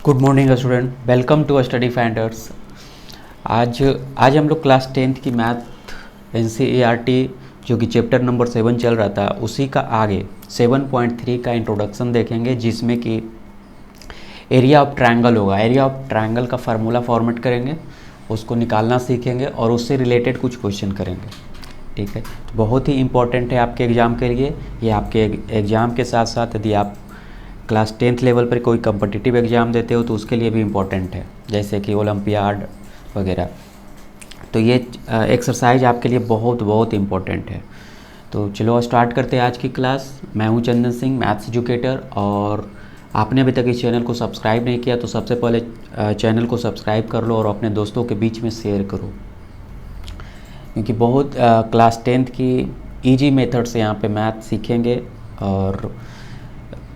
Good morning student, welcome to study finders. आज आज हम लोग क्लास 10th की मैथ एनसीईआरटी जो कि चैप्टर नंबर 7 चल रहा था उसी का आगे 7.3 का इंट्रोडक्शन देखेंगे, जिसमें कि एरिया ऑफ ट्रायंगल होगा। एरिया ऑफ ट्रायंगल का फार्मूला फॉर्मेट करेंगे, उसको निकालना सीखेंगे और उससे रिलेटेड कुछ क्वेश्चन करेंगे। ठीक है, तो बहुत ही इंपॉर्टेंट है आपके एग्ज़ाम के लिए। ये आपके एग्ज़ाम के साथ साथ यदि आप क्लास 10th लेवल पर कोई कम्पिटिटिव एग्ज़ाम देते हो तो उसके लिए भी इम्पोर्टेंट है, जैसे कि ओलंपियाड वगैरह। तो ये एक्सरसाइज आपके लिए बहुत बहुत इम्पोर्टेंट है। तो चलो स्टार्ट करते हैं आज की क्लास। मैं हूं चंदन सिंह, मैथ्स एजुकेटर, और आपने अभी तक इस चैनल को सब्सक्राइब नहीं किया तो सबसे पहले चैनल को सब्सक्राइब कर लो और अपने दोस्तों के बीच में शेयर करो, क्योंकि बहुत क्लास 10th की ईजी मेथड से यहाँ पे मैथ सीखेंगे और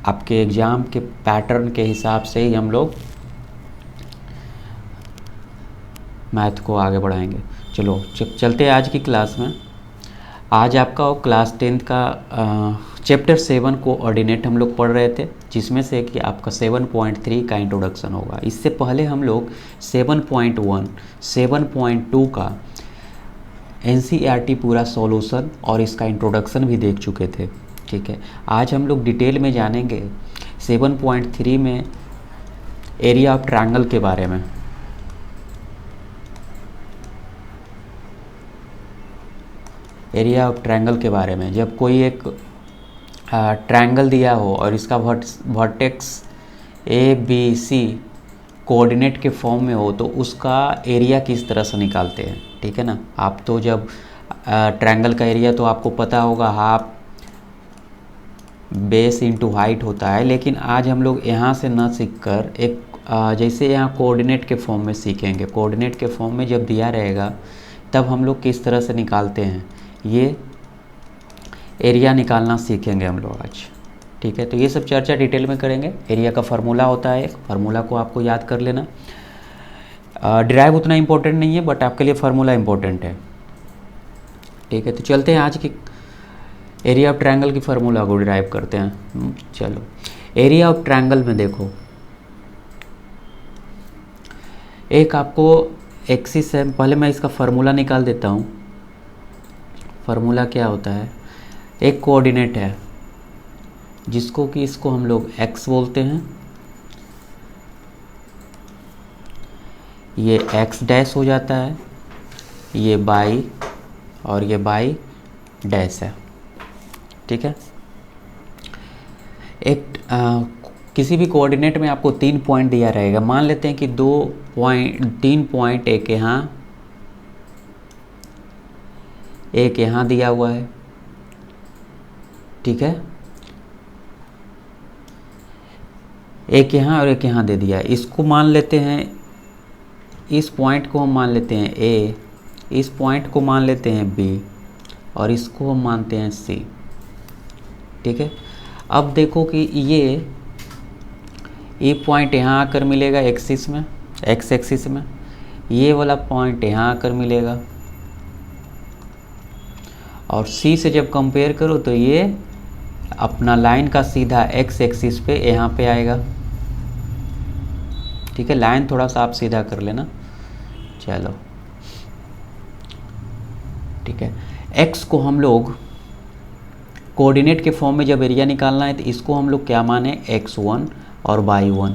आपके एग्ज़ाम के पैटर्न के हिसाब से ही हम लोग मैथ को आगे बढ़ाएंगे। चलो चलते हैं आज की क्लास में। आज आपका क्लास 10th का चैप्टर 7 को ऑर्डिनेट हम लोग पढ़ रहे थे, जिसमें से कि आपका 7.3 का इंट्रोडक्शन होगा। इससे पहले हम लोग 7.1, 7.2 का एनसीईआरटी पूरा सॉल्यूशन और इसका इंट्रोडक्शन भी देख चुके थे। ठीक है, आज हम लोग डिटेल में जानेंगे 7.3 में एरिया ऑफ ट्रायंगल के बारे में। एरिया ऑफ ट्रायंगल के बारे में, जब कोई एक ट्रायंगल दिया हो और इसका vertex A B C coordinate के फॉर्म में हो तो उसका एरिया किस तरह से निकालते हैं। ठीक है ना, आप तो जब ट्रायंगल का एरिया तो आपको पता होगा, हाफ बेस इंटू हाइट होता है। लेकिन आज हम लोग यहाँ से ना सीखकर एक जैसे यहाँ कोऑर्डिनेट के फॉर्म में सीखेंगे। कोऑर्डिनेट के फॉर्म में जब दिया रहेगा तब हम लोग किस तरह से निकालते हैं, ये एरिया निकालना सीखेंगे हम लोग आज। ठीक है, तो ये सब चर्चा डिटेल में करेंगे। एरिया का फार्मूला होता है, एक फार्मूला को आपको याद कर लेना। डिराइव उतना इम्पोर्टेंट नहीं है, बट आपके लिए फार्मूला इम्पोर्टेंट है। ठीक है, तो चलते हैं आज की एरिया ऑफ ट्रायंगल की फार्मूला को डिराइव करते हैं। चलो, एरिया ऑफ ट्रायंगल में देखो, एक आपको एक्सिस है। पहले मैं इसका फार्मूला निकाल देता हूँ। फार्मूला क्या होता है, एक कोऑर्डिनेट है जिसको कि इसको हम लोग x बोलते हैं, ये x डैश हो जाता है, ये y और ये y डैश है। ठीक है, एक किसी भी कोऑर्डिनेट में आपको 3 पॉइंट दिया रहेगा। मान लेते हैं कि 3 पॉइंट, एक यहाँ दिया हुआ है। ठीक है, एक यहाँ और एक यहाँ दे दिया। इसको मान लेते हैं, इस पॉइंट को हम मान लेते हैं A, इस पॉइंट को मान लेते हैं B और इसको हम मानते हैं C। ठीक है, अब देखो कि ये पॉइंट यहाँ आकर मिलेगा एक्सिस में, x एक्सिस में। ये वाला पॉइंट यहाँ आकर मिलेगा और C से जब कंपेयर करो तो ये अपना लाइन का सीधा x एक्सिस पे यहाँ पे आएगा। ठीक है, लाइन थोड़ा सा आप सीधा कर लेना। चलो, ठीक है, x को हम लोग कोऑर्डिनेट के फॉर्म में जब एरिया निकालना है तो इसको हम लोग क्या माने, x1 और y1।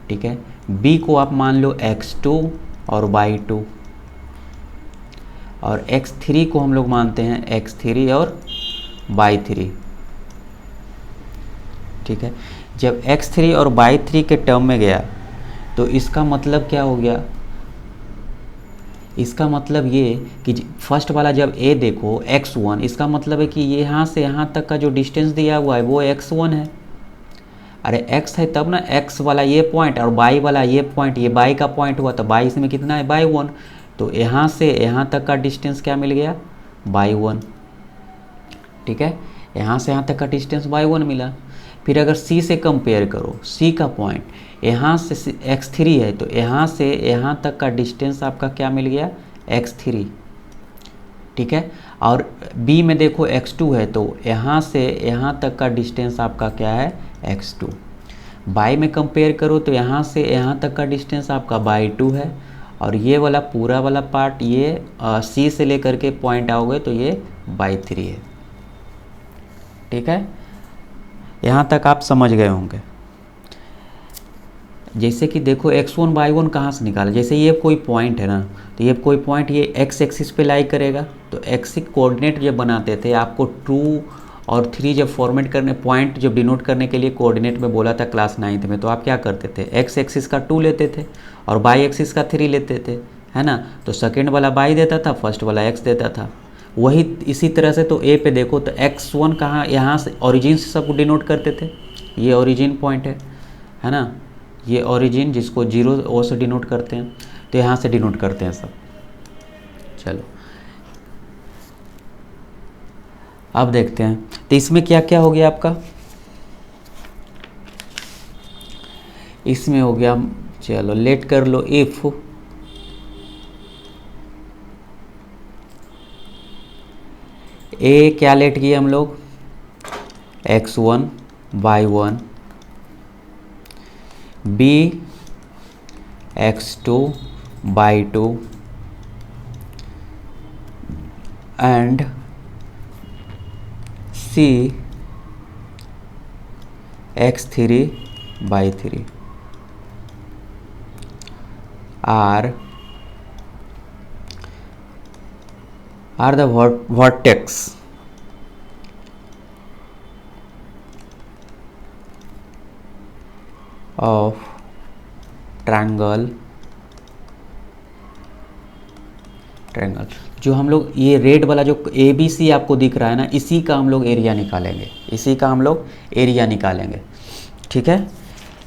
ठीक है, b को आप मान लो x2 और y2, और x3 को हम लोग मानते हैं x3 और y3। ठीक है, जब x3 और y3 के टर्म में गया तो इसका मतलब क्या हो गया, इसका मतलब ये कि फर्स्ट वाला जब a देखो x1, इसका मतलब है कि ये यहाँ से यहाँ तक का जो डिस्टेंस दिया हुआ है वो x1 है। अरे x है तब ना, x वाला ये पॉइंट और y वाला ये पॉइंट, ये y का पॉइंट हुआ तो y इसमें कितना है, y1। तो यहाँ से यहाँ तक का डिस्टेंस क्या मिल गया, y1। ठीक है, यहाँ से यहाँ तक का डिस्टेंस y1 मिला। फिर अगर C से कंपेयर करो, C का पॉइंट यहाँ से x3 है तो यहाँ से यहाँ तक का डिस्टेंस आपका क्या मिल गया, x3। ठीक है, और B में देखो x2 है तो यहाँ से यहाँ तक का डिस्टेंस आपका क्या है, x2। बाई में कंपेयर करो तो यहाँ से यहाँ तक का डिस्टेंस आपका बाई 2 है, और ये वाला पूरा वाला पार्ट ये सी से लेकर के पॉइंट आओगे तो ये बाई 3 है। ठीक है, यहाँ तक आप समझ गए होंगे। जैसे कि देखो x1 y1 कहाँ से निकाला, जैसे ये कोई पॉइंट है ना, तो ये कोई पॉइंट ये x एक्सिस पे लाई करेगा, तो एक्सिस कोऑर्डिनेट जब बनाते थे आपको 2 और 3 जब फॉर्मेट करने, पॉइंट जब डिनोट करने के लिए कोऑर्डिनेट में बोला था क्लास 9th में, तो आप क्या करते थे, x एक्सिस का 2 लेते थे और y एक्सिस का 3 लेते थे, है ना। तो सेकेंड वाला y देता था, फर्स्ट वाला x देता था। वही इसी तरह से तो a पे देखो तो x1 कहाँ, यहाँ से ओरिजिन से सबको डिनोट करते थे, ये ओरिजिन पॉइंट है ना, ये ओरिजिन जिसको 0 ओ से डिनोट करते हैं, तो यहाँ से डिनोट करते हैं सब। चलो अब देखते हैं, तो इसमें क्या क्या हो गया आपका, इसमें हो गया, चलो लेट कर लो, इफ ए क्या लेट किए हम लोग, x1 y1, b x2 y2 and c x3 y3 are the vertex of triangle जो हम लोग ये रेड वाला जो ABC आपको दिख रहा है ना, इसी का हम लोग एरिया निकालेंगे, इसी का हम लोग एरिया निकालेंगे। ठीक है,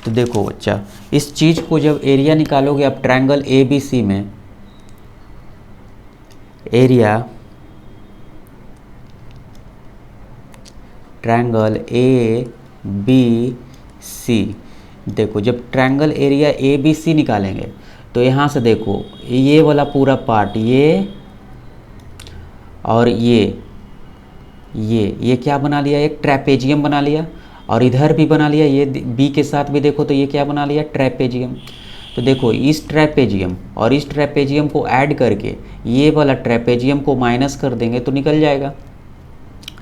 तो देखो बच्चा, इस चीज़ को जब एरिया निकालोगे आप ट्रायंगल ABC में, एरिया ट्रायंगल ABC, देखो जब ट्रायंगल एरिया ABC निकालेंगे तो यहाँ से देखो ये वाला पूरा पार्ट, ये और ये क्या बना लिया, एक ट्रेपेजियम बना लिया, और इधर भी बना लिया, ये बी के साथ भी देखो तो ये क्या बना लिया, ट्रेपेजियम। तो देखो इस ट्रेपेजियम और इस ट्रेपेजियम को ऐड करके ये वाला ट्रेपेजियम को माइनस कर देंगे तो निकल जाएगा,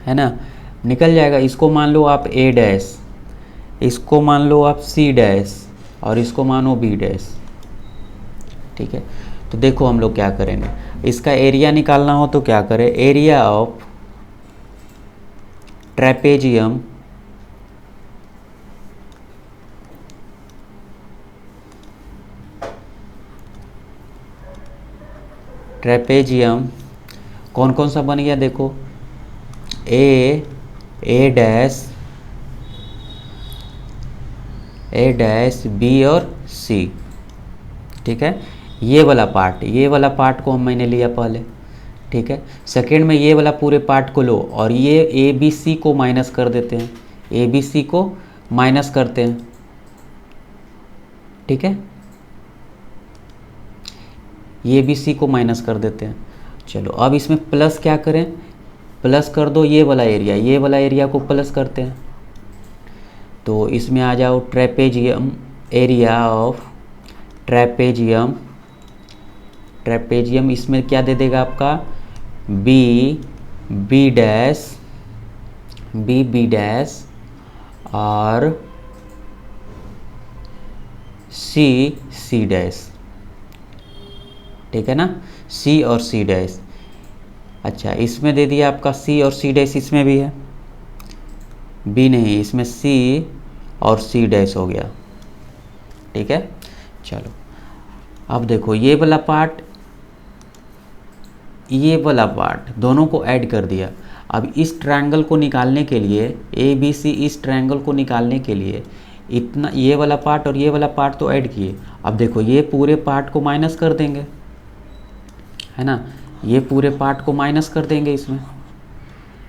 है ना, निकल जाएगा। इसको मान लो आप A डैश, इसको मान लो आप C डैश, और इसको मानो B डैश। ठीक है, तो देखो हम लोग क्या करेंगे, इसका एरिया निकालना हो तो क्या करें, एरिया ऑफ ट्रेपेजियम कौन कौन सा बन गया, देखो A डैश B और C। ठीक है, ये वाला पार्ट को मैंने लिया पहले। ठीक है, सेकेंड में ये वाला पूरे पार्ट को लो और ये ABC को माइनस कर देते हैं, ABC को माइनस करते हैं। ठीक है, ये ABC को माइनस कर देते हैं। चलो अब इसमें प्लस क्या करें, प्लस कर दो ये वाला एरिया को प्लस करते हैं, तो इसमें आ जाओ ट्रेपेजियम, एरिया ऑफ ट्रेपेजियम इसमें क्या दे देगा आपका, B डैश और C डैश। ठीक है ना, C और C डैश। अच्छा, इसमें दे दिया आपका C और C डैश, इसमें भी है, B नहीं, इसमें C और C डैश हो गया। ठीक है, चलो अब देखो ये वाला पार्ट दोनों को ऐड कर दिया। अब इस ट्रायंगल को निकालने के लिए, ABC इस ट्रायंगल को निकालने के लिए इतना ये वाला पार्ट और ये वाला पार्ट तो ऐड किए। अब देखो ये पूरे पार्ट को माइनस कर देंगे, है ना, ये पूरे पार्ट को माइनस कर देंगे इसमें।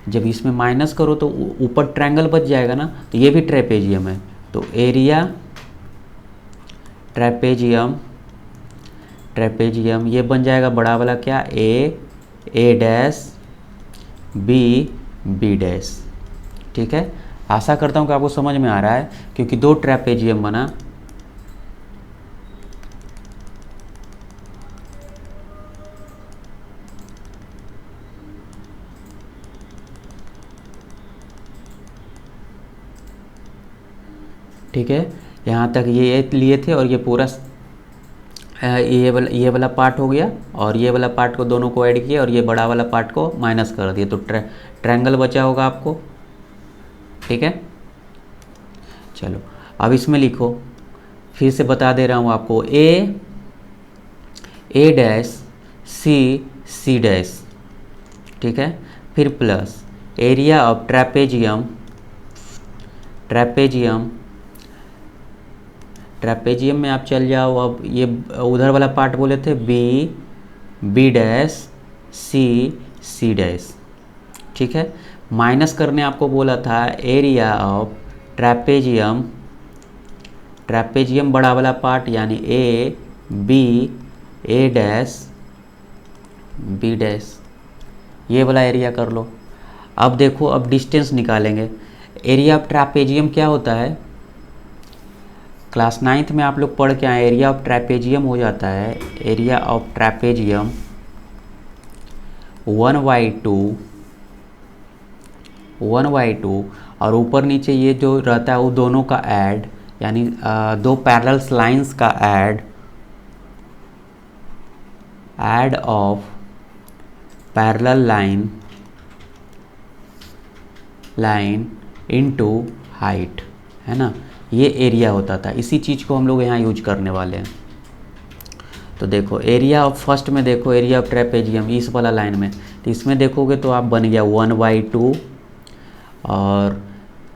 जब इसमें माइनस करो तो ऊपर ट्रायंगल बच जाएगा ना, तो ये भी ट्रेपेजियम है, तो एरिया ट्रेपेजियम ये बन जाएगा बड़ा वाला क्या, A डैश B डैश। ठीक है, आशा करता हूँ कि आपको समझ में आ रहा है, क्योंकि 2 ट्रेपेजियम बना। ठीक है, यहाँ तक ये लिए थे और ये पूरा ये वाला पार्ट हो गया, और ये वाला पार्ट को दोनों को ऐड किया और ये बड़ा वाला पार्ट को माइनस कर दिया, तो ट्रायंगल बचा होगा आपको। ठीक है, चलो अब इसमें लिखो, फिर से बता दे रहा हूँ आपको, ए डैश सी डैश। ठीक है, फिर प्लस एरिया ऑफ ट्रैपेजियम में आप चल जाओ। अब ये उधर वाला पार्ट बोले थे बी डैश सी डैश। ठीक है, माइनस करने आपको बोला था एरिया ऑफ ट्रैपेजियम बड़ा वाला पार्ट, यानी ए डैश बी डैश, ये वाला एरिया कर लो। अब देखो, अब डिस्टेंस निकालेंगे। एरिया ऑफ ट्रैपेजियम क्या होता है, क्लास 9th में आप लोग पढ़ के आए, एरिया ऑफ ट्रैपेजियम हो जाता है, एरिया ऑफ ट्रैपेजियम 1/2 और ऊपर नीचे ये जो रहता है वो दोनों का ऐड, यानी 2 पैरेलल लाइंस का add of parallel line into height, है ना, ये एरिया होता था। इसी चीज़ को हम लोग यहाँ यूज करने वाले हैं। तो देखो, एरिया ऑफ फर्स्ट में देखो, एरिया ऑफ ट्रैपेजियम इस वाला लाइन में, तो इसमें देखोगे तो आप बन गया 1/2, और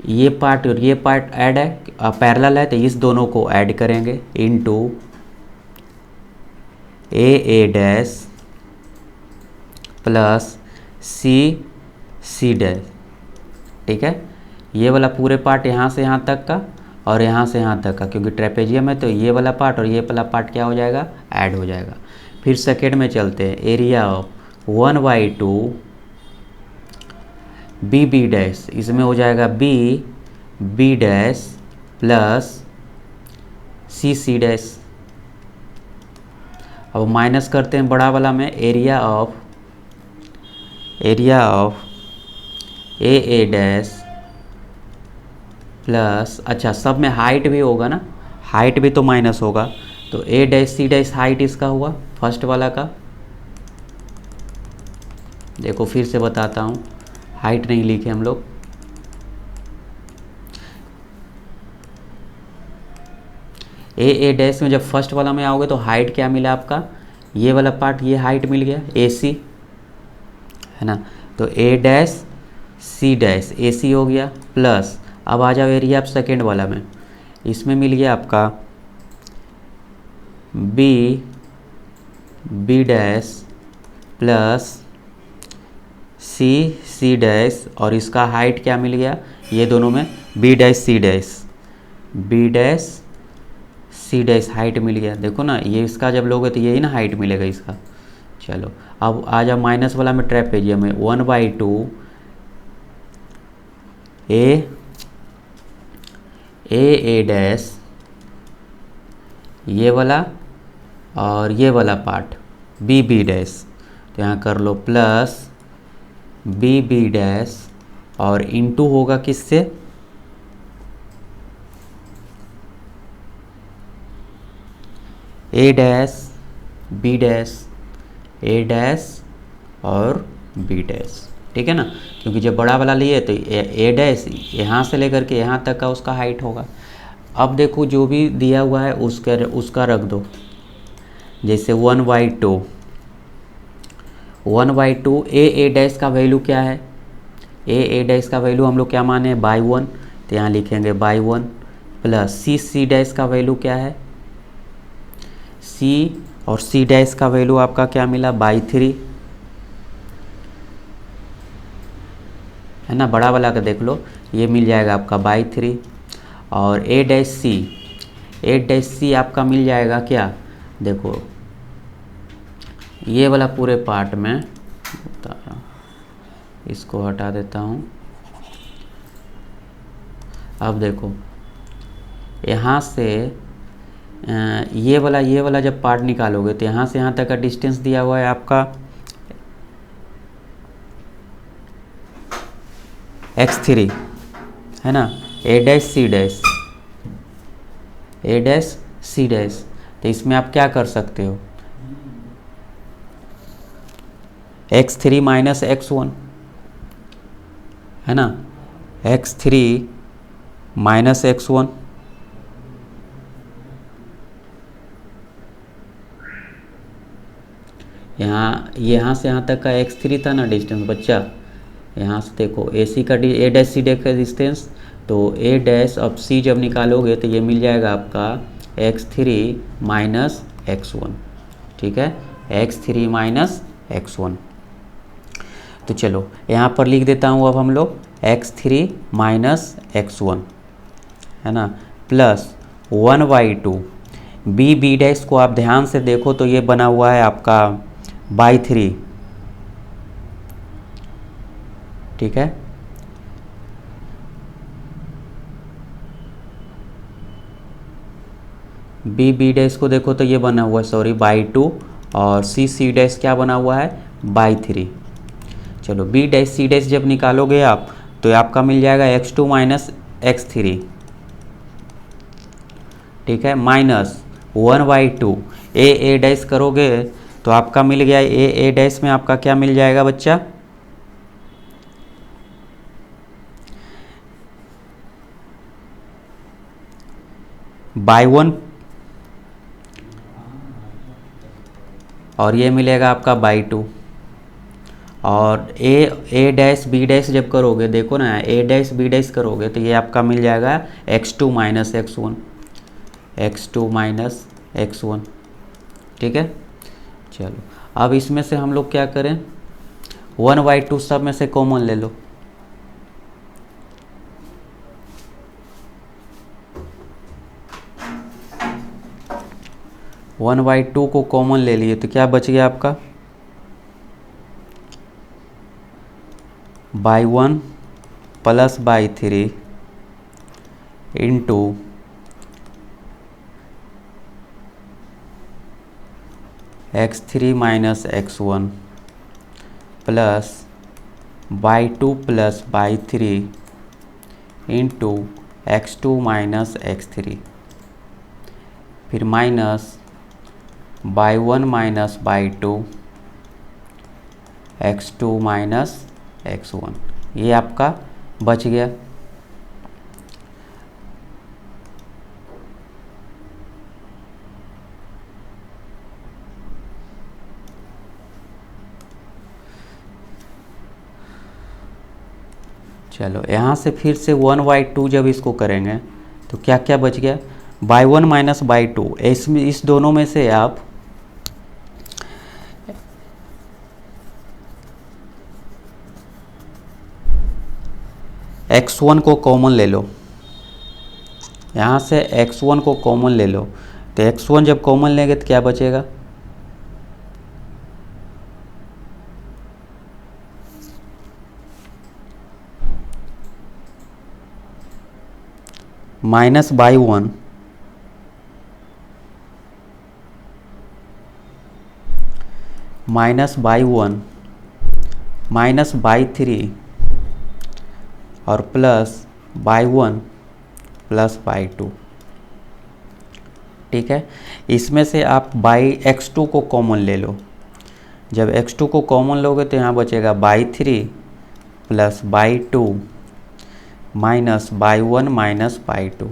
ये पार्ट और ये पार्ट ऐड है, पैरेलल है, तो इस दोनों को ऐड करेंगे इनटू ए डैश प्लस सी डैश। ठीक है, ये वाला पूरे पार्ट यहाँ से यहाँ तक का और यहाँ से यहाँ तक का, क्योंकि ट्रेपेजियम है तो ये वाला पार्ट और ये वाला पार्ट क्या हो जाएगा, ऐड हो जाएगा। फिर सेकेंड में चलते हैं, एरिया ऑफ 1/2 बी डैश, इसमें हो जाएगा B dash plus C dash. अब माइनस करते हैं बड़ा वाला में, area of A dash plus, अच्छा सब में हाइट भी होगा ना, हाइट भी तो माइनस होगा, तो ए डैश सी डैश हाइट इसका हुआ फर्स्ट वाला का। देखो फिर से बताता हूँ, हाइट नहीं लिखे हम लोग, ए डैश में जब फर्स्ट वाला में आओगे तो हाइट क्या मिला आपका, ये वाला पार्ट, ये हाइट मिल गया AC, है ना, तो ए डैश सी डैश AC हो गया, प्लस अब आ जाओ एरिया आप सेकेंड वाला में, इसमें मिल गया आपका B dash plus C dash, और इसका हाइट क्या मिल गया, ये दोनों में B dash C dash height मिल गया। देखो ना, ये इसका जब लोगे तो यही ना हाइट मिलेगा इसका। चलो अब आ जाओ माइनस वाला में, ट्रैपेजियम में 1/2 ए डैश, ये वाला और ये वाला पार्ट बी डैश, तो यहाँ कर लो प्लस बी डैश, और इनटू होगा किससे, ए डैश बी डैश और बी डैश। ठीक है ना, क्योंकि जब बड़ा वाला लिए तो ए डैश यहाँ से लेकर के यहाँ तक का उसका हाइट होगा। अब देखो जो भी दिया हुआ है उसका रख दो, जैसे 1/2 ए डैश का वैल्यू क्या है, ए डैश का वैल्यू हम लोग क्या माने, बाई 1, तो यहाँ लिखेंगे बाई 1, प्लस सी डैश का वैल्यू क्या है, और सी डैश का वैल्यू आपका क्या मिला, बाई 3, है ना, बड़ा वाला का देख लो, ये मिल जाएगा आपका बाई 3, और ए डैश सी आपका मिल जाएगा क्या, देखो ये वाला पूरे पार्ट में बता रहा हूँ, इसको हटा देता हूँ, अब देखो यहाँ से ये वाला जब पार्ट निकालोगे तो यहाँ से यहाँ तक का डिस्टेंस दिया हुआ है आपका x3 है ना, a डैश सी डैश। तो इसमें आप क्या कर सकते हो, x3 माइनस x1 है ना, x3 माइनस x1, यहाँ से यहाँ तक का x3 था ना डिस्टेंस बच्चा, यहाँ से देखो AC का a डैश सी डैश का डिस्टेंस, तो a डैश अब c जब निकालोगे तो ये मिल जाएगा आपका x3 माइनस x1, ठीक है, x3 माइनस x1। तो चलो यहाँ पर लिख देता हूँ अब हम लोग x3 माइनस x1 है ना, प्लस 1/2 b डैश को आप ध्यान से देखो तो ये बना हुआ है आपका बाई 3, ठीक है, बी डैश को देखो तो ये बना हुआ है सॉरी बाई 2, और सी डैश क्या बना हुआ है बाई 3। चलो बी डैश सी डैश जब निकालोगे आप तो आपका मिल जाएगा x2 माइनस x3, ठीक है, माइनस 1/2 ए डैश करोगे तो आपका मिल गया ए डैश में आपका क्या मिल जाएगा बच्चा, बाई 1, और ये मिलेगा आपका बाई 2, और ए डैश बी डैश जब करोगे देखो ना ए डैश बी डैश करोगे तो ये आपका मिल जाएगा x2 माइनस x1, ठीक है। चलो अब इसमें से हम लोग क्या करें, 1/2 सब में से कॉमन ले लो, वन बाई टू को कॉमन ले लिए तो क्या बच गया आपका by 1 plus by 3 into x3 minus x1 plus by 2 plus by 3 into x2 minus x3, फिर minus by 1 minus by 2 x2 minus x1, ये आपका बच गया। चलो यहाँ से फिर से 1/2 जब इसको करेंगे तो क्या क्या बच गया, बाई 1 माइनस बाई 2, इसमें इस दोनों में से आप x1 को कॉमन ले लो, यहाँ से x1 को कॉमन ले लो, तो x1 जब कॉमन लेंगे तो क्या बचेगा, minus by 1 minus by 1 minus by 3 और प्लस बाई 1 प्लस बाई 2, ठीक है। इसमें से आप बाई x2 को कॉमन ले लो, जब x2 को कॉमन लोगे तो यहाँ बचेगा by 3 plus by 2 minus by 1 minus by 2,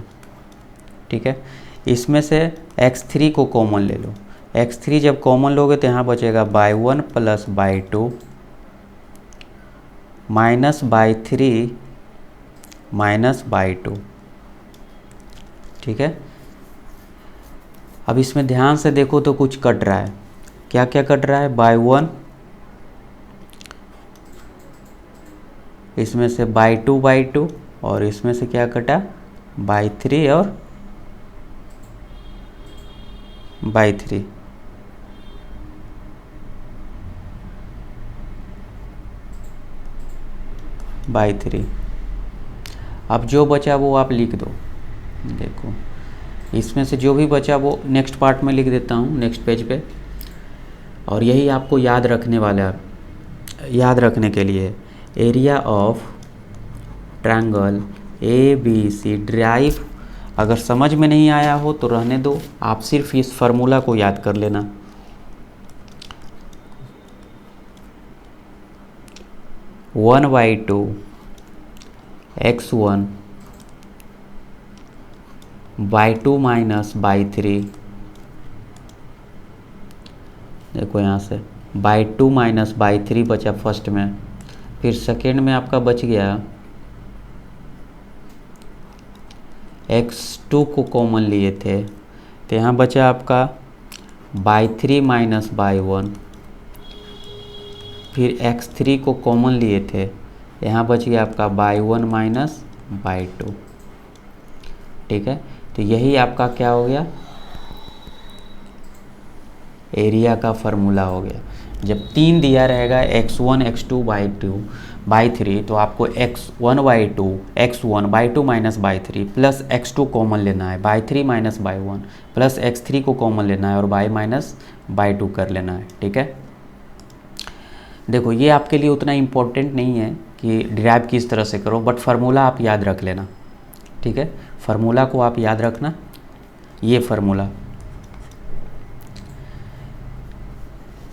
ठीक है। इसमें से x3 को कॉमन ले लो, x3 जब कॉमन लोगे तो यहाँ बचेगा by 1 plus by 2 minus by 3 minus by 2, ठीक है। अब इसमें ध्यान से देखो तो कुछ कट रहा है, क्या क्या कट रहा है, बाई 1, इसमें से बाई 2 और इसमें से क्या कटा बाई 3 और बाई 3, बाई 3। अब जो बचा वो आप लिख दो। देखो इसमें से जो भी बचा वो नेक्स्ट पार्ट में लिख देता हूँ, नेक्स्ट पेज पे। और यही आपको याद रखने वाला, याद रखने के लिए area of triangle A B C drive. अगर समझ में नहीं आया हो तो रहने दो, आप सिर्फ इस फार्मूला को याद कर लेना। One by two x one by two minus by three, देखो यहाँ से by two minus by three बचा फर्स्ट में, फिर सेकेंड में आपका बच गया x2 को कॉमन लिए थे तो यहाँ बचा आपका by three minus by one, फिर x3 को कॉमन लिए थे यहाँ बच गया आपका by one minus by two. ठीक है, तो यही आपका क्या हो गया, एरिया का फार्मूला हो गया। जब 3 दिया रहेगा x1 x2 by two by three, तो आपको x1 by two x1 by two minus by three plus x2 common लेना है, by three minus by one plus x3 को कॉमन लेना है और बाई माइनस बाई टू कर लेना है। ठीक है, देखो ये आपके लिए उतना इम्पोर्टेंट नहीं है कि डिराइव किस तरह से करो, बट फार्मूला आप याद रख लेना। ठीक है, फार्मूला को आप याद रखना, ये फार्मूला।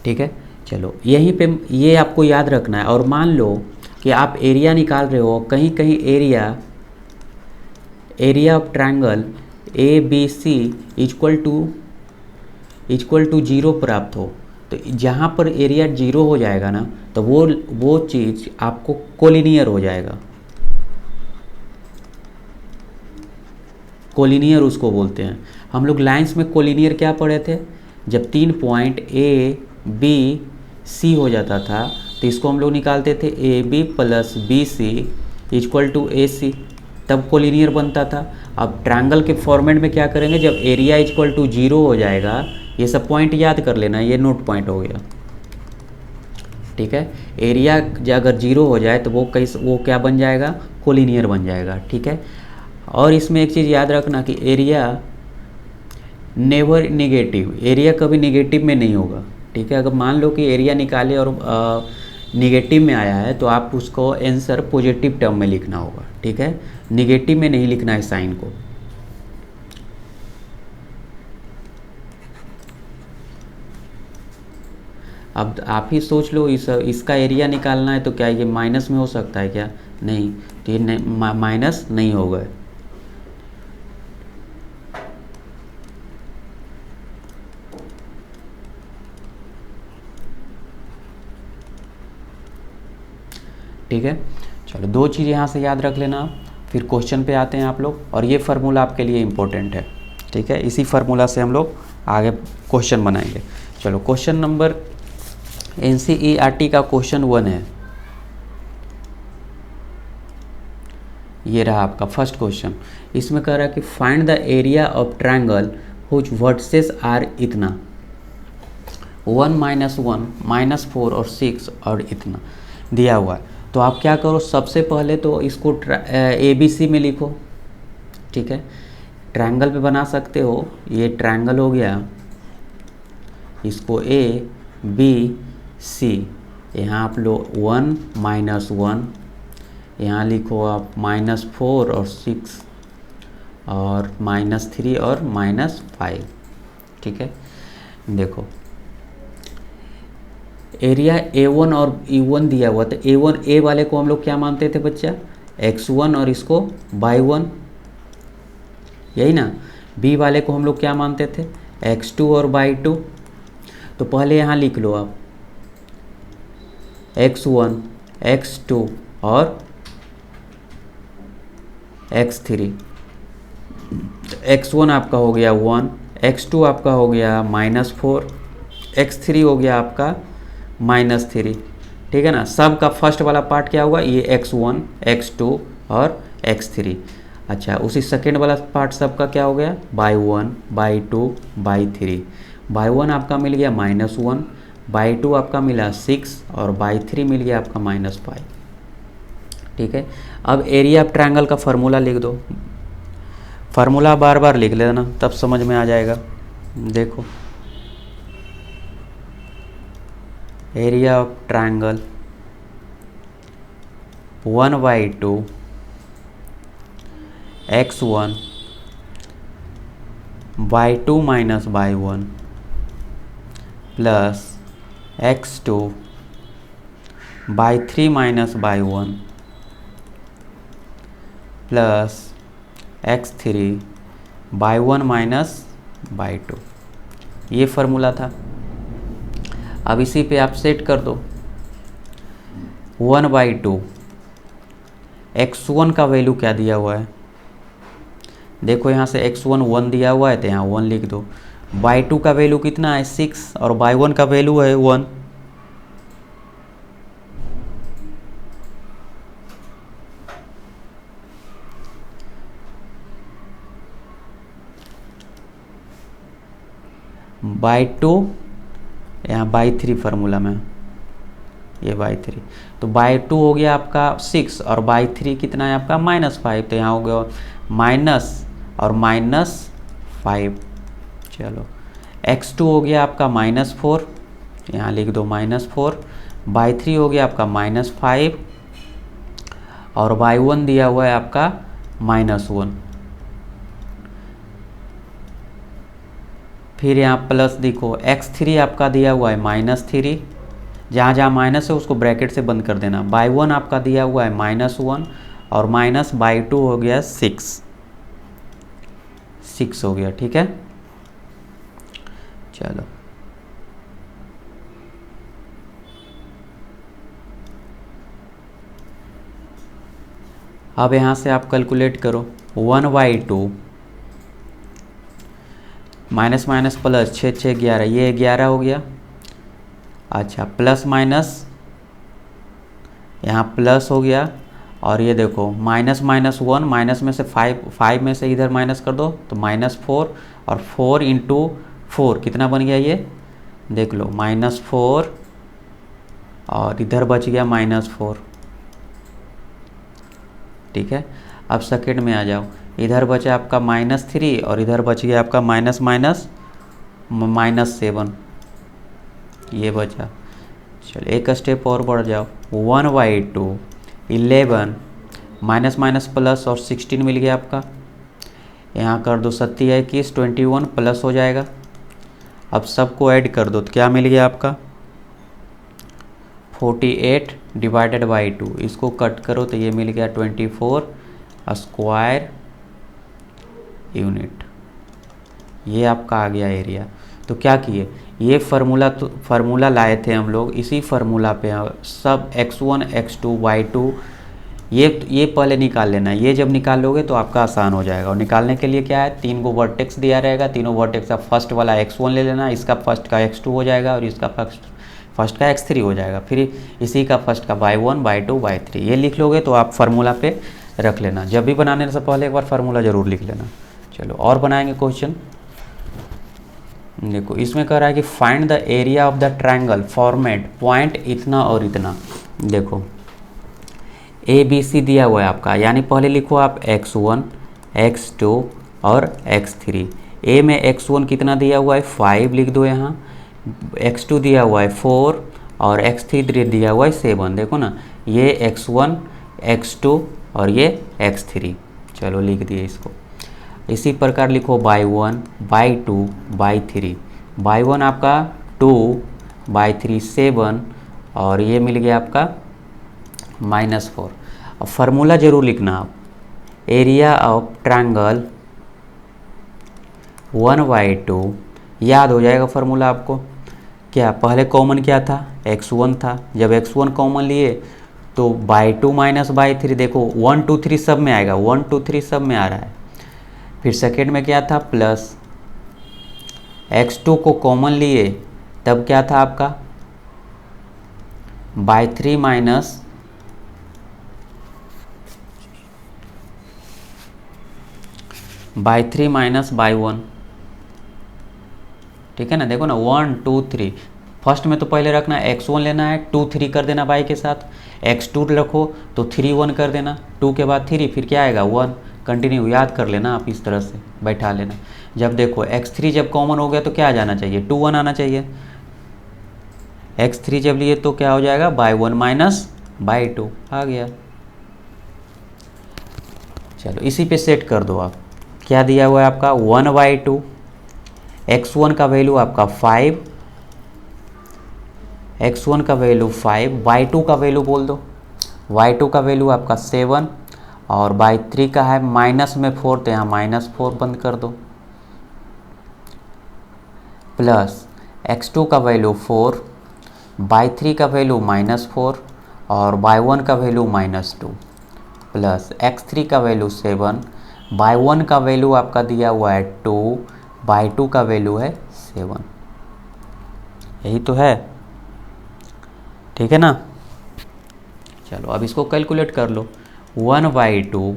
ठीक है, चलो यहीं पे ये आपको याद रखना है। और मान लो कि आप एरिया निकाल रहे हो, कहीं कहीं area of triangle A B C equal to zero प्राप्त हो, तो जहाँ पर एरिया जीरो हो जाएगा ना, तो वो चीज़ आपको कोलिनियर हो जाएगा। कोलिनियर उसको बोलते हैं हम लोग। लाइंस में कोलिनियर क्या पढ़े थे, जब 3 पॉइंट ए बी सी हो जाता था तो इसको हम लोग निकालते थे A B plus B C equal to A C, तब कोलिनियर बनता था। अब ट्रायंगल के फॉर्मेट में क्या करेंगे, जब एरिया इक्वल टू जीरो हो जाएगा, ये सब पॉइंट याद कर लेना, ये नोट पॉइंट हो गया। ठीक है, एरिया अगर जीरो हो जाए तो वो क्या बन जाएगा, कोलिनियर बन जाएगा। ठीक है, और इसमें एक चीज़ याद रखना कि एरिया नेवर निगेटिव, एरिया कभी निगेटिव में नहीं होगा। ठीक है, अगर मान लो कि एरिया निकाले और निगेटिव में आया है तो आप उसको आंसर पॉजिटिव टर्म में लिखना होगा। ठीक है, निगेटिव में नहीं लिखना है साइन को। अब आप ही सोच लो, इसका एरिया निकालना है तो क्या ये माइनस में हो सकता है क्या, नहीं, तो ये माइनस नहीं होगा। ठीक है, चलो 2 चीज़ यहाँ से याद रख लेना। फिर क्वेश्चन पे आते हैं आप लोग, और ये फार्मूला आपके लिए इम्पोर्टेंट है। ठीक है, इसी फार्मूला से हम लोग आगे क्वेश्चन बनाएंगे। चलो क्वेश्चन नंबर NCERT का क्वेश्चन 1 है, ये रहा आपका फर्स्ट क्वेश्चन। इसमें कह रहा है कि find the area of triangle whose vertices are इतना 1 -1 -4 और 6 और इतना दिया हुआ है। तो आप क्या करो, सबसे पहले तो इसको ABC में लिखो। ठीक है, ट्रायंगल पे बना सकते हो, ये ट्रायंगल हो गया, इसको ABC, यहाँ आप लो 1 -1, यहाँ लिखो आप -4 और 6 और -3 और -5। ठीक है, देखो एरिया A1 और E1 दिया हुआ था। A वाले को हम लोग क्या मानते थे बच्चा, x1 और इसको y1, यही ना। B वाले को हम लोग क्या मानते थे, x2 और y2। तो पहले यहाँ लिख लो आप x1 x2 और x3। x1 आपका हो गया 1, x2 आपका हो गया -4, x3 हो गया आपका -3। ठीक है ना, सब का फर्स्ट वाला पार्ट क्या हुआ, ये x1 x2 और x3। अच्छा, उसी सेकेंड वाला पार्ट सबका क्या हो गया, y1 y2 y3। y1 आपका मिल गया -1, y2 आपका मिला 6 और y3 मिल गया आपका -5। ठीक है। अब एरिया ऑफ ट्रायंगल का फार्मूला लिख दो। फार्मूला बार बार लिख लेना तब समझ में आ जाएगा। देखो area of triangle 1/2 x1 by2 minus by1 plus x2 by3 minus by1 plus x3 by1 minus by2। ये फार्मूला था। अब इसी पे आप सेट कर दो 1/2 x1 का वैल्यू क्या दिया हुआ है, देखो यहाँ से x1 1 दिया हुआ है तो यहाँ 1 लिख दो। by2 का वैल्यू कितना है 6 और by1 का वैल्यू है 1। by2 यहाँ by3 फार्मूला में, ये by3 तो by2 हो गया आपका 6 और by3 कितना है आपका -5, तो यहाँ हो गया माइनस और -5। चलो x2 हो गया आपका -4, यहाँ लिख दो -4। by3 हो गया आपका -5 और by1 दिया हुआ है आपका -1। फिर यहाँ प्लस देखो x3 आपका दिया हुआ है -3, जहाँ जहाँ माइनस है उसको ब्रैकेट से बंद कर देना। by1 आपका दिया हुआ है -1 और माइनस by2 हो गया 6 हो गया। ठीक है, चलो अब यहाँ से आप कैलकुलेट करो 1/2 माइनस माइनस प्लस 6 6 11, ये 11 हो गया। अच्छा प्लस माइनस यहाँ प्लस हो गया और ये देखो -1 माइनस में से 5 में से इधर माइनस कर दो तो -4 और 4 इंटू 4 कितना बन गया, ये देख लो -4 और इधर बच गया -4। ठीक है, अब सेकेंड में आ जाओ, इधर बचा आपका -3 और इधर बच गया आपका -7, ये बचा। चलो एक स्टेप और बढ़ जाओ 1/2 11 माइनस माइनस प्लस और 16 मिल गया आपका। यहाँ कर दो 7 21 21 प्लस हो जाएगा। अब सबको ऐड कर दो तो क्या मिल गया आपका 48 डिवाइडेड बाई 2, इसको कट करो तो ये मिल गया 24 स्क्वायर यूनिट। ये आपका आ गया एरिया। तो क्या किए, ये फार्मूला लाए थे हम लोग, इसी फार्मूला पे सब x1 x2 y2 ये पहले निकाल लेना। ये जब निकाल लोगे तो आपका आसान हो जाएगा। और निकालने के लिए क्या है, 3 गो वर्टेक्स दिया रहेगा, तीनों वर्टेक्स का फर्स्ट वाला x1 ले लेना, इसका फर्स्ट का x2 हो जाएगा और इसका फर्स्ट का x3 हो जाएगा, फिर इसी का फर्स्ट का y1 y2 y3। ये लिख लोगे तो आप फार्मूला पे रख लेना। जब भी बनाने से पहले एक बार फार्मूला ज़रूर लिख लेना। चलो और बनाएंगे क्वेश्चन। देखो इसमें कह रहा है कि find the area of the triangle format point इतना और इतना। देखो ABC दिया हुआ है आपका, यानी पहले लिखो आप x1 x2 और x3। A में x1 कितना दिया हुआ है 5 लिख दो यहाँ, x2 दिया हुआ है 4 और x3 दिया हुआ है 7। देखो ना, ये x1 x2 और ये x3। चलो लिख दिए इसको। इसी प्रकार लिखो y1 y2 y3। y1 आपका 2 y3 7 और ये मिल गया आपका -4। अब फार्मूला जरूर लिखना आप, एरिया ऑफ ट्रायंगल 1/2। याद हो जाएगा फार्मूला आपको। क्या पहले कॉमन क्या था, x1 था। जब x1 कॉमन लिए तो by2 माइनस by3, देखो 1 2 3 सब में आएगा, 1 2 3 सब में आ रहा है। फिर सेकेंड में क्या था प्लस, x2 को कॉमन लिए तब क्या था आपका by3 माइनस by1। ठीक है ना, देखो ना 1 2 3। फर्स्ट में तो पहले रखना x1 लेना है, 2 3 कर देना y के साथ, x2 रखो तो 3 1 कर देना, 2 के बाद 3 फिर क्या आएगा 1, कंटिन्यू याद कर लेना आप, इस तरह से बैठा लेना। जब देखो x3 जब कॉमन हो गया तो क्या आ जाना चाहिए 2 1 आना चाहिए, x3 जब लिए तो क्या हो जाएगा बाई 1 माइनस बाई 2 आ गया। चलो इसी पे सेट कर दो आप, क्या दिया हुआ है आपका 1/2, x1 का वैल्यू आपका 5, x1 का वैल्यू 5, y2 का वैल्यू बोल दो, y2 का वैल्यू आपका 7 और y3 का है माइनस में 4 तो यहाँ -4 बंद कर दो, प्लस x2 का वैल्यू 4, y3 का वैल्यू -4 और y1 का वैल्यू -2, प्लस x3 का वैल्यू 7, y1 का वैल्यू आपका दिया हुआ है 2, y2 का वैल्यू है 7, यही तो है, ठीक है ना। चलो अब इसको कैलकुलेट कर लो, 1/2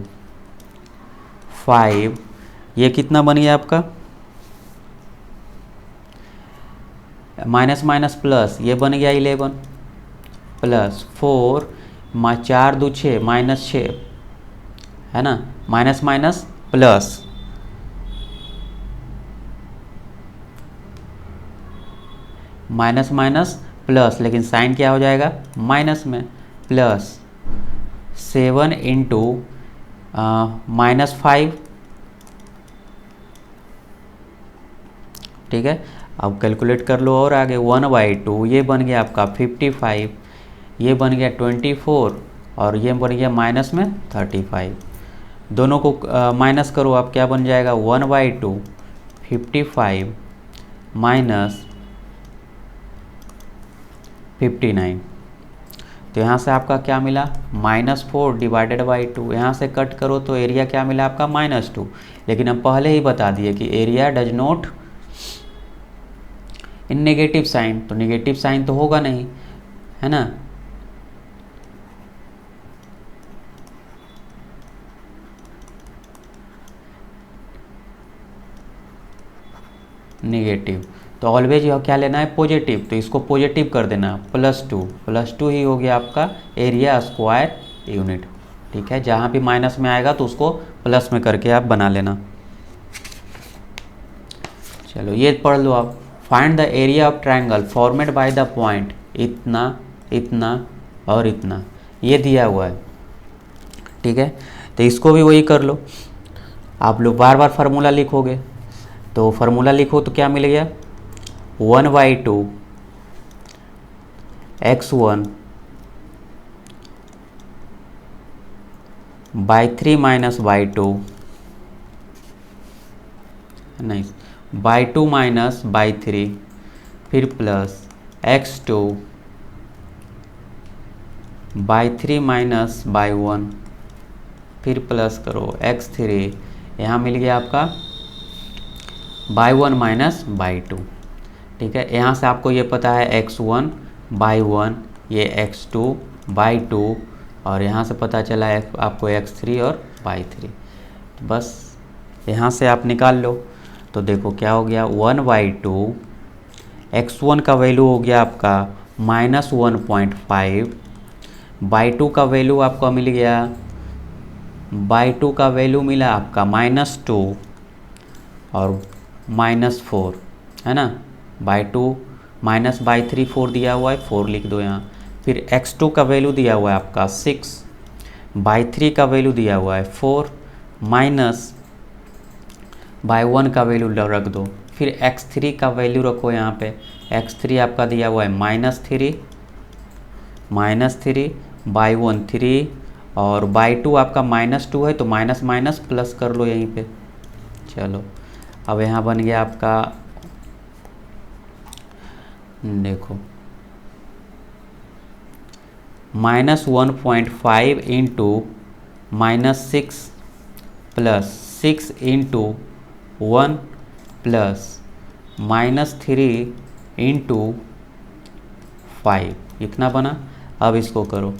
5, ये कितना बन गया आपका माइनस माइनस प्लस, ये बन गया 11 प्लस 4 4 2 6 -6 है ना, minus minus plus, minus minus plus, लेकिन साइन क्या हो जाएगा माइनस में, प्लस 7 इंटू -5, ठीक है। अब कैलकुलेट कर लो और आगे 1/2, ये बन गया आपका 55, ये बन गया 24 और ये बन गया माइनस में 35, दोनों को माइनस करो आप, क्या बन जाएगा 1/2 55 माइनस 59, तो यहाँ से आपका क्या मिला -4 डिवाइडेड बाई 2, यहाँ से कट करो तो एरिया क्या मिला आपका -2, लेकिन हम पहले ही बता दिए कि area does not in negative sign, तो नेगेटिव साइन तो होगा नहीं, है ना। नेगेटिव तो ऑलवेज यह क्या लेना है पॉजिटिव, तो इसको पॉजिटिव कर देना, +2 ही हो गया आपका एरिया स्क्वायर यूनिट, ठीक है। जहाँ भी माइनस में आएगा तो उसको प्लस में करके आप बना लेना। चलो ये पढ़ लो आप, find the area of triangle formed by the point इतना इतना और इतना, ये दिया हुआ है, ठीक है। तो इसको भी वही कर लो, आप लोग बार बार फार्मूला लिखोगे, तो फार्मूला लिखो तो क्या मिल गया 1/2 x1 बाई 3 माइनस बाई 2, नहीं बाई 2 माइनस बाई 3, फिर plus x2 by 3 minus by 1, फिर प्लस करो x3, यहाँ मिल गया आपका बाई 1 माइनस बाई 2, ठीक है। यहाँ से आपको ये पता है x1 बाई 1, ये x2 बाई 2 और यहाँ से पता चला है आपको x3 और बाई 3, तो बस यहाँ से आप निकाल लो। तो देखो क्या हो गया 1/2, x1 का वैल्यू हो गया आपका -1.5, बाई 2 का वैल्यू आपको मिल गया, बाई 2 का वैल्यू मिला आपका -2 और -4, है ना, बाई 2 माइनस बाई 3 4 दिया हुआ है, 4 लिख दो यहाँ, फिर x2 का वैल्यू दिया हुआ है आपका 6, बाई 3 का वैल्यू दिया हुआ है 4 माइनस बाई 1 का वैल्यू रख दो, फिर x3 का वैल्यू रखो यहाँ पे, x3 आपका दिया हुआ है -3 बाई 1 3 और बाई 2 आपका -2 है, तो माइनस माइनस प्लस कर लो यहीं पे। चलो अब यहाँ बन गया आपका, देखो -1.5 into -6 plus 6 into 1 plus -3 into 5, इतना बना। अब इसको करो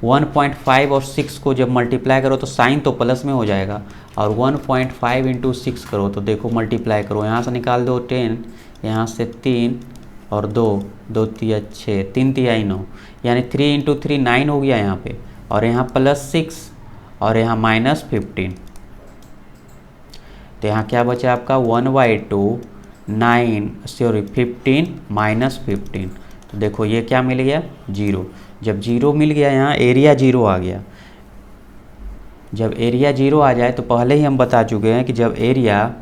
1.5 और 6 को जब मल्टीप्लाई करो तो साइन तो प्लस में हो जाएगा, और 1.5 इंटू 6 करो तो देखो मल्टीप्लाई करो, यहाँ से निकाल दो 10, यहाँ से 3 और 2, 2 तिया 6, 3 तिहाई 9, यानी 3 इंटू 3 9 हो गया यहाँ पे, और यहाँ +6 और यहाँ -15। तो यहाँ क्या बचा आपका 1/2 9 सॉरी 15 -15। तो देखो ये क्या मिल गया 0। जब 0 मिल गया यहाँ एरिया 0 आ गया। जब एरिया 0 आ जाए तो पहले ही हम बता चुके हैं कि जब एरिया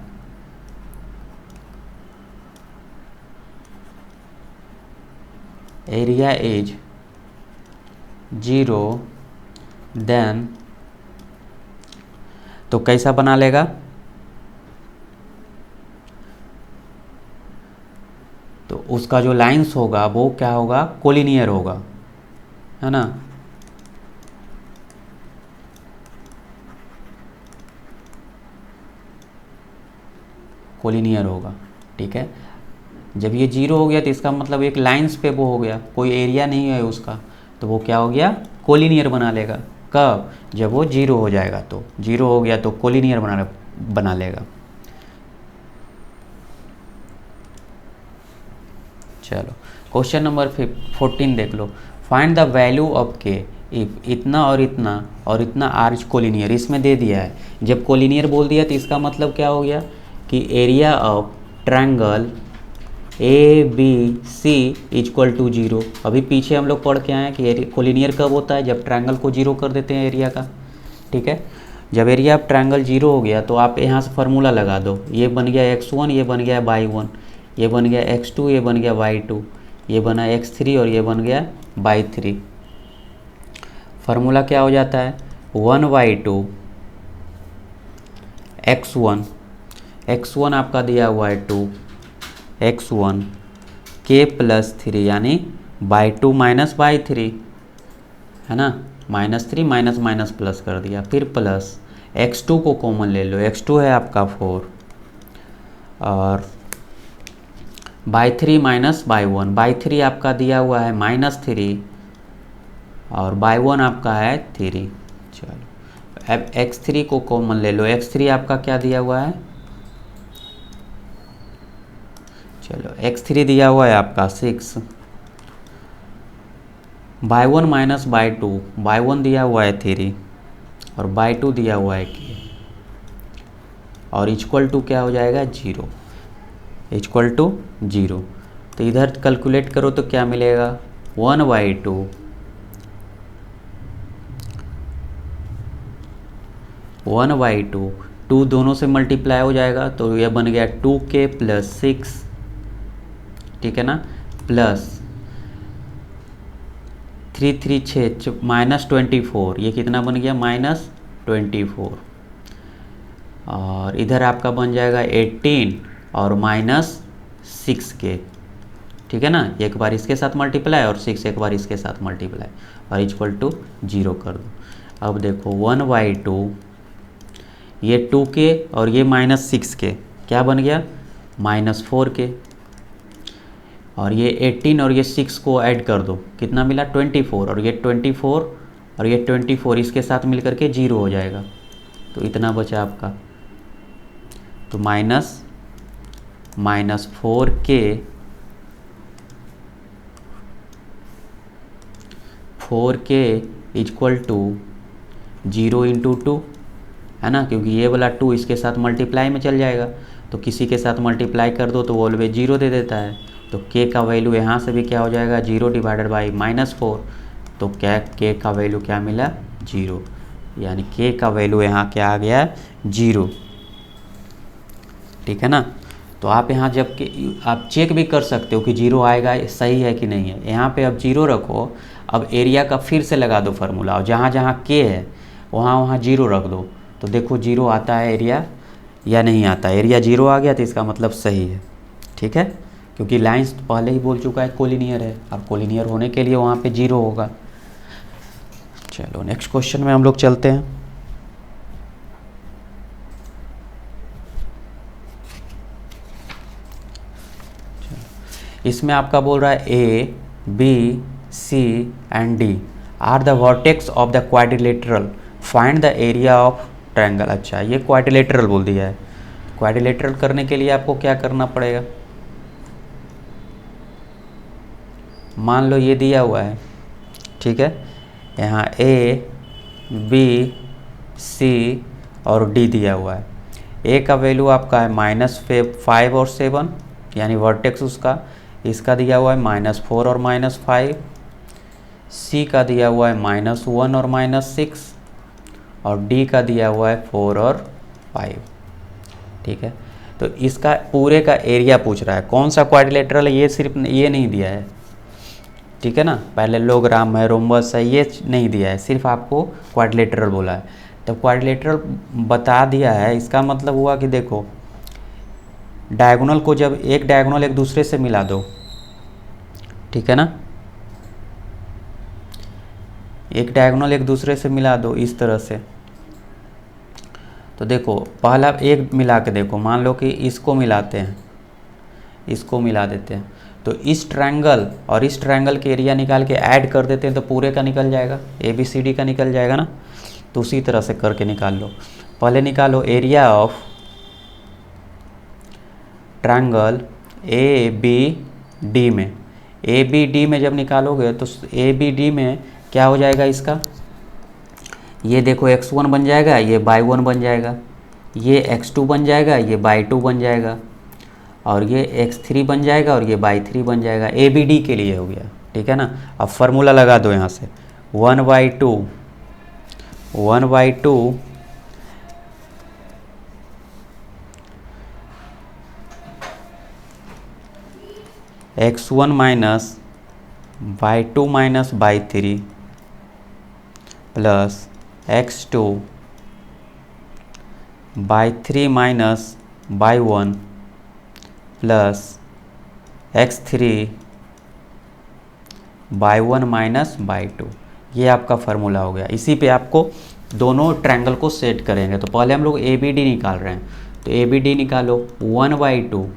इज 0 देन तो कैसा बना लेगा, तो उसका जो लाइंस होगा वो क्या होगा, कोलिनियर होगा, है ना। कोलिनियर होगा, ठीक है। जब ये 0 हो गया तो इसका मतलब एक लाइंस पे वो हो गया, कोई एरिया नहीं है उसका, तो वो क्या हो गया, कोलिनियर बना लेगा। कब, जब वो 0 हो जाएगा, तो 0 हो गया तो कोलिनियर बना लेगा। चलो क्वेश्चन नंबर 14 देख लो। फाइंड द वैल्यू ऑफ के इफ इतना और इतना आर कोलिनियर, इसमें दे दिया है। जब कोलिनियर बोल दिया तो इसका मतलब क्या हो गया कि area of triangle ABC equal to 0। अभी पीछे हम लोग पढ़ के आए हैं कि कोलिनियर कब होता है, जब ट्रायंगल को 0 कर देते हैं एरिया का, ठीक है। जब एरिया ऑफ ट्रायंगल 0 हो गया तो आप यहाँ से फार्मूला लगा दो, ये बन गया x1, ये बन गया y1, ये बन गया x2, ये बन गया y2, ये बना x3 और ये बन गया y3। फार्मूला क्या हो जाता है 1/2 x1 आपका दिया हुआ है 2 x1 k + 3 यानी y2 - y3, है ना। -3 माइनस माइनस प्लस कर दिया, फिर प्लस x2 को कॉमन ले लो, x2 है आपका 4 और y3 - y1, y3 आपका दिया हुआ है -3 और y1 आपका है 3। चलो अब x3 को कॉमन ले लो, x3 आपका क्या दिया हुआ है, चलो x3 दिया हुआ है आपका 6, y1 - y2, y1 दिया हुआ है 3 और y2 दिया हुआ है k और इक्वल टू क्या हो जाएगा 0, इक्वल टू 0। तो इधर कैलकुलेट करो तो क्या मिलेगा 1/2 2 दोनों से मल्टीप्लाई हो जाएगा तो यह बन गया 2k + 6, ठीक है ना, प्लस 3 3 6 -24, ये कितना बन गया -24 और इधर आपका बन जाएगा 18 और -6k, ठीक है ना। एक बार इसके साथ मल्टीप्लाई और 6 एक बार इसके साथ मल्टीप्लाई और इक्वल टू 0 कर दो। अब देखो 1/2 ये 2k और ये -6k क्या बन गया -4k और ये 18 और ये 6 को ऐड कर दो, कितना मिला 24 और ये 24 और ये 24 इसके साथ मिलकर के 0 हो जाएगा, तो इतना बचा आपका। तो -4k इक्वल टू 0 × 2, है ना, क्योंकि ये वाला 2 इसके साथ मल्टीप्लाई में चल जाएगा, तो किसी के साथ मल्टीप्लाई कर दो तो वो ऑलवेज 0 दे देता है। तो k का वैल्यू यहाँ से भी क्या हो जाएगा 0 डिवाइडेड बाई -4, तो क्या k का वैल्यू क्या मिला 0, यानी k का वैल्यू यहाँ क्या आ गया 0, ठीक है ना। तो आप यहाँ जब कि आप चेक भी कर सकते हो कि 0 आएगा सही है कि नहीं है। यहाँ पे अब 0 रखो, अब एरिया का फिर से लगा दो फार्मूला और जहाँ जहाँ k है वहाँ 0 रख दो, तो देखो 0 आता है एरिया या नहीं आता। एरिया 0 आ गया तो इसका मतलब सही है, ठीक है, क्योंकि लाइंस पहले ही बोल चुका है कोलिनियर है, अब कोलिनियर होने के लिए वहाँ पे 0 होगा। चलो नेक्स्ट क्वेश्चन में हम लोग चलते हैं। इसमें आपका बोल रहा है A, B, C and D are the vertex of the quadrilateral, find the area of triangle. अच्छा ये क्वाड्रिलेटरल बोल दिया है, क्वाड्रिलेटरल करने के लिए आपको क्या करना पड़ेगा, मान लो ये दिया हुआ है, ठीक है, यहाँ ए बी सी और डी दिया हुआ है। ए का वैल्यू आपका है -5 और 7, यानी वर्टेक्स उसका, इसका दिया हुआ है -4 और -5, सी का दिया हुआ है -1 और -6, और डी का दिया हुआ है 4 और 5, ठीक है। तो इसका पूरे का एरिया पूछ रहा है, कौन सा क्वाड्रिलेटरल है, ये सिर्फ ये नहीं दिया है, ठीक है ना, पैरेललोग्राम है, रोम्बस है, ये नहीं दिया है, सिर्फ आपको क्वाड्रिलेटरल बोला है। तो क्वाड्रिलेटरल बता दिया है, इसका मतलब हुआ कि देखो डायगोनल को जब एक डायगोनल एक दूसरे से मिला दो, ठीक है ना, एक डायगोनल एक दूसरे से मिला दो इस तरह से। तो देखो पहला एक मिला के देखो, मान लो कि इसको मिलाते हैं, इसको मिला देते हैं, तो इस ट्रायंगल और इस ट्रायंगल के एरिया निकाल के ऐड कर देते हैं तो पूरे का निकल जाएगा, ए बी सी डी का निकल जाएगा ना। तो उसी तरह से करके निकाल लो। पहले निकालो area of triangle A B D में। ए बी डी में जब निकालोगे तो ए बी डी में क्या हो जाएगा इसका, ये देखो x1 बन जाएगा, ये y1 बन जाएगा, ये x2 बन जाएगा, ये y2 बन जाएगा, और ये x3 बन जाएगा, और ये y3 बन जाएगा। ए बी डी के लिए हो गया, ठीक है ना। अब फार्मूला लगा दो यहाँ से, 1/2 x1 minus y2 minus y3 plus x2 y3 minus y1 plus x3 y1 minus y2, ये आपका फार्मूला हो गया। इसी पे आपको दोनों ट्रायंगल को सेट करेंगे। तो पहले हम लोग ए बी डी निकाल रहे हैं, तो ए बी डी निकालो, 1/2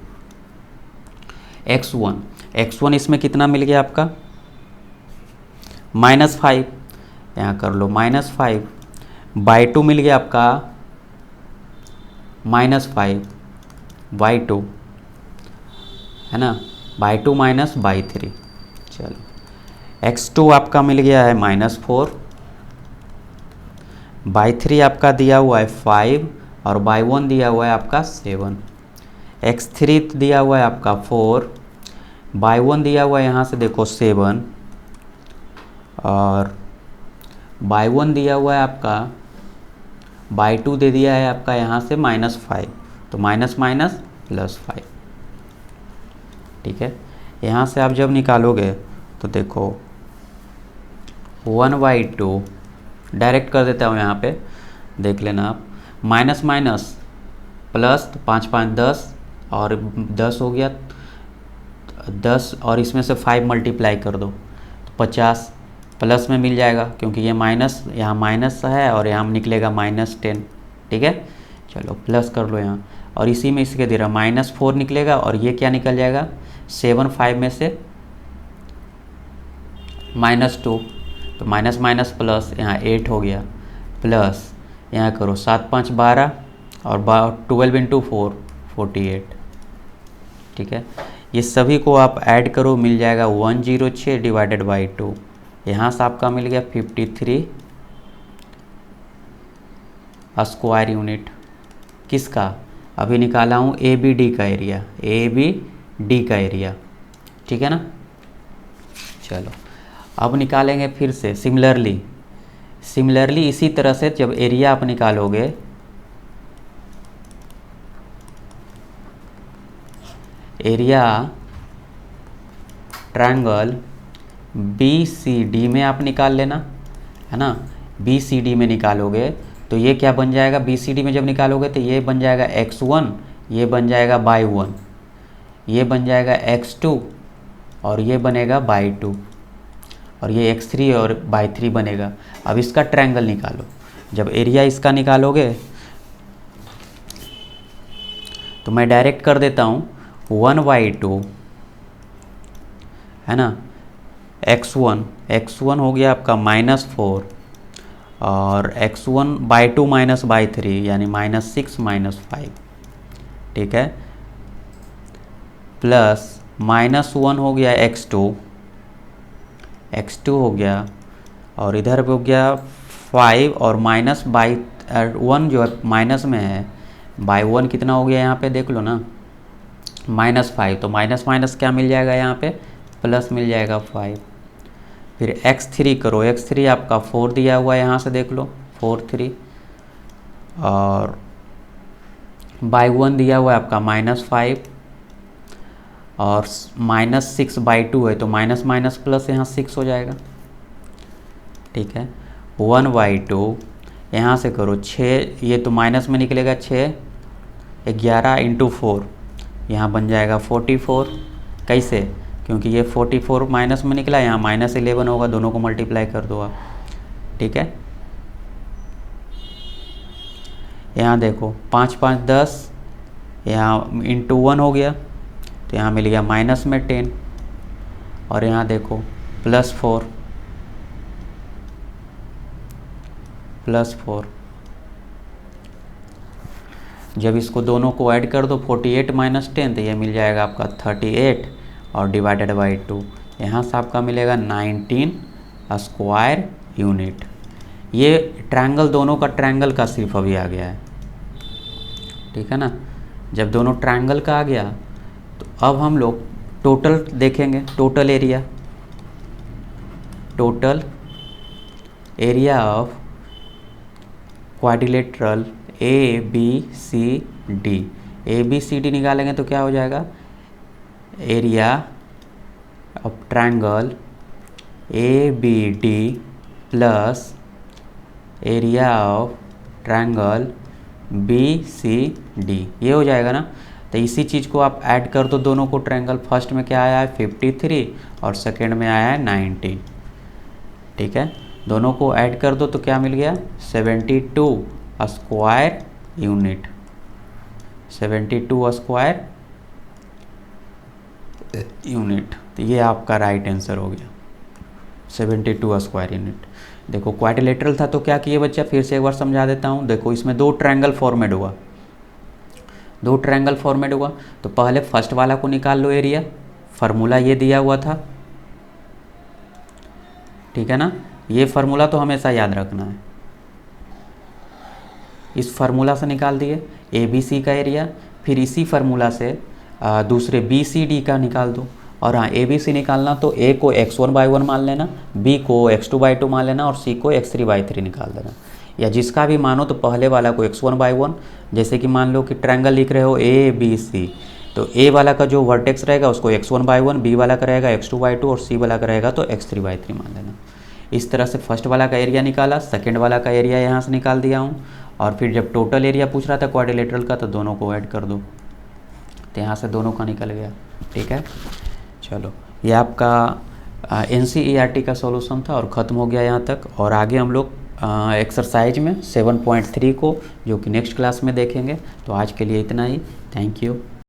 x1 इसमें कितना मिल गया आपका, -5, यहाँ कर लो -5, y2 मिल गया आपका -5, y2 है ना, y2 माइनस y3। चलो x2 आपका मिल गया है -4, y3 आपका दिया हुआ है 5, और y1 दिया हुआ है आपका 7, x3 दिया हुआ है आपका 4, y1 दिया हुआ है यहाँ से देखो 7, और y1 दिया हुआ है आपका, y2 दे दिया है आपका यहाँ से -5, तो माइनस माइनस +5, ठीक है। यहाँ से आप जब निकालोगे तो देखो 1/2 डायरेक्ट कर देता हूँ, यहाँ पे देख लेना आप, माइनस माइनस प्लस, तो 5 5 10, और 10 हो गया 10, और इसमें से 5 मल्टीप्लाई कर दो तो 50, प्लस में मिल जाएगा क्योंकि ये माइनस, यहाँ माइनस है और यहाँ निकलेगा -10, ठीक है। चलो प्लस कर लो यहाँ, और इसी में इसके दे रहा -4 निकलेगा, और ये क्या निकल जाएगा 7, 5 में से -2, तो माइनस माइनस प्लस, यहाँ 8 हो गया, प्लस यहाँ करो 7 5 12, और 12 × 4 48, ठीक है। ये सभी को आप ऐड करो, मिल जाएगा 106 डिवाइडेड बाई 2, यहाँ से आपका मिल गया 53 स्क्वायर यूनिट। किसका, अभी निकाला हूँ ए बी डी का एरिया, ए बी डी का एरिया, ठीक है ना। चलो अब निकालेंगे फिर से सिमिलरली इसी तरह से जब एरिया आप निकालोगे, area triangle B C D में आप निकाल लेना, है ना। बी सी डी में निकालोगे तो ये क्या बन जाएगा, बी सी डी में जब निकालोगे तो ये बन जाएगा x1, ये बन जाएगा y1, ये बन जाएगा x2, और ये बनेगा y2, और ये x3 और y3 बनेगा। अब इसका ट्रायंगल निकालो, जब एरिया इसका निकालोगे तो मैं डायरेक्ट कर देता हूँ 1/2, है ना, x1 हो गया आपका -4, और x1/2 माइनस -3 यानी -6 -5, ठीक है, प्लस -1 हो गया x2, x2 हो गया, और इधर हो गया 5 और माइनस बाई 1 जो है माइनस में है, बाई 1 कितना हो गया यहाँ पे देख लो ना, -5, तो माइनस माइनस क्या मिल जाएगा यहाँ पे, प्लस मिल जाएगा 5। फिर x3 करो, x3 आपका 4 दिया हुआ है, यहाँ से देख लो 4 3, और बाई 1 दिया हुआ है आपका -5, और -6/2 है तो माइनस माइनस प्लस यहाँ 6 हो जाएगा। ठीक है, 1/2 यहाँ से करो 6, ये तो माइनस में निकलेगा 6, 11 × 4 यहाँ बन जाएगा 44। कैसे, क्योंकि ये 44 माइनस में निकला, यहाँ -11 होगा, दोनों को मल्टीप्लाई कर दो आप। ठीक है, यहाँ देखो 5 5 10, यहाँ × 1 हो गया, तो यहाँ मिल गया माइनस में 10, और यहाँ देखो +4 +4। जब इसको दोनों को ऐड कर दो 48 - 10, तो ये मिल जाएगा आपका 38 और डिवाइडेड बाई 2, यहाँ से आपका मिलेगा 19 स्क्वायर यूनिट। ये ट्रायंगल दोनों का ट्रायंगल का सिर्फ अभी आ गया है। ठीक है ना, जब दोनों ट्रायंगल का आ गया तो अब हम लोग टोटल देखेंगे, total area of quadrilateral ABCD। ABCD निकालेंगे तो क्या हो जाएगा, area of triangle ABD plus area of triangle BCD, ये हो जाएगा ना। तो इसी चीज़ को आप ऐड कर दो दोनों को, ट्रायंगल फर्स्ट में क्या आया है 53 और सेकेंड में आया है 19। ठीक है, दोनों को ऐड कर दो तो क्या मिल गया 72 स्क्वायर यूनिट, 72 स्क्वायर यूनिट। तो ये आपका राइट आंसर हो गया 72 स्क्वायर यूनिट। देखो क्वाड्रिलेटरल था तो क्या किए बच्चा, फिर से एक बार समझा देता हूँ। देखो इसमें दो ट्रायंगल फॉर्मेट हुआ, तो पहले फर्स्ट वाला को निकाल लो एरिया, फार्मूला ये दिया हुआ था। ठीक है ना, ये फार्मूला तो हमेशा याद रखना है। इस फार्मूला से निकाल दिए ABC का एरिया, फिर इसी फार्मूला से दूसरे BCD का निकाल दो। और हाँ, ABC निकालना तो A को x1/1 मान लेना, B को x2/2 मान लेना, और C को x3/3 निकाल देना, या जिसका भी मानो तो पहले वाला को x1/1। जैसे कि मान लो कि ट्रायंगल लिख रहे हो ABC, तो A वाला का जो वर्टेक्स रहेगा उसको x1/1, B वाला का रहेगा x2/2 और C वाला का रहेगा तो x3/3 मान लेना। इस तरह से फर्स्ट वाला का एरिया निकाला, सेकंड वाला का एरिया यहाँ से निकाल दिया हूँ, और फिर जब टोटल एरिया पूछ रहा था क्वाड्रिलेटरल का तो दोनों को ऐड कर दो, तो यहाँ से दोनों का निकल गया। ठीक है, चलो ये आपका NCERT का सॉल्यूशन था और ख़त्म हो गया यहाँ तक। और आगे हम लोग एक्सरसाइज में 7.3 को जो कि नेक्स्ट क्लास में देखेंगे। तो आज के लिए इतना ही, थैंक यू।